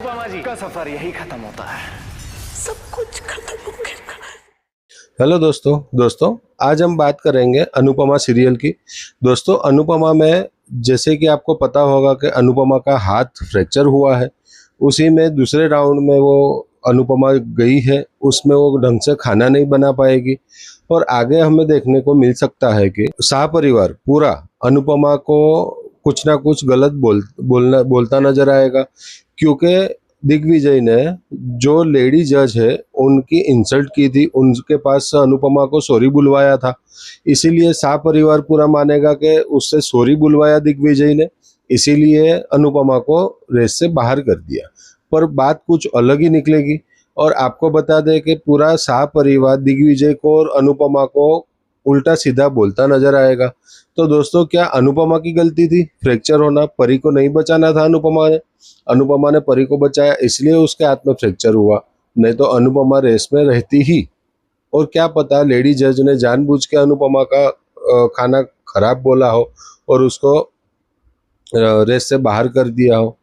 अनुपमा जी का सफर यही खत्म होता है, सब कुछ खत्म हो गया। हेलो दोस्तों आज हम बात करेंगे अनुपमा सीरियल की। दोस्तों अनुपमा में जैसे कि आपको पता होगा कि अनुपमा का हाथ फ्रैक्चर हुआ है। उसी में दूसरे राउंड में वो अनुपमा गई है, उसमें वो ढंग से खाना नहीं बना पाएगी और आगे हमें देखने को मिल सकता है कि शाह परिवार पूरा अनुपमा को कुछ ना कुछ गलत बोलता नजर आएगा, क्योंकि दिग्विजय ने जो लेडी जज है उनकी इंसल्ट की थी, उनके पास से अनुपमा को सॉरी बुलवाया था। इसीलिए शाह परिवार पूरा मानेगा कि उससे सॉरी बुलवाया दिग्विजय ने, इसीलिए अनुपमा को रेस से बाहर कर दिया। पर बात कुछ अलग ही निकलेगी और आपको बता दें कि पूरा शाह परिवार दिग्विजय को और अनुपमा को उल्टा सीधा बोलता नजर आएगा। तो दोस्तों क्या अनुपमा की गलती थी फ्रैक्चर होना? परी को नहीं बचाना था अनुपमा ने परी को बचाया, इसलिए उसके हाथ में फ्रैक्चर हुआ, नहीं तो अनुपमा रेस में रहती ही। और क्या पता लेडी जज ने जानबूझ के अनुपमा का खाना खराब बोला हो और उसको रेस से बाहर कर दिया हो।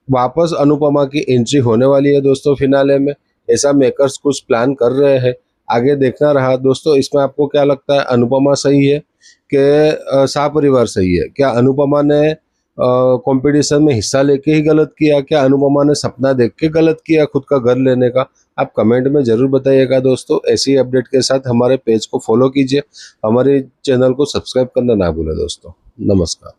वापस अनुपमा की एंट्री होने वाली है दोस्तों फिनाले में, ऐसा मेकर्स कुछ प्लान कर रहे हैं, आगे देखना रहा। दोस्तों इसमें आपको क्या लगता है, अनुपमा सही है कि शाह परिवार सही है? क्या अनुपमा ने कंपटीशन में हिस्सा लेके ही गलत किया? क्या अनुपमा ने सपना देख के गलत किया खुद का घर लेने का? आप कमेंट में ज़रूर बताइएगा दोस्तों। ऐसी अपडेट के साथ हमारे पेज को फॉलो कीजिए, हमारे चैनल को सब्सक्राइब करना ना भूलें दोस्तों। नमस्कार।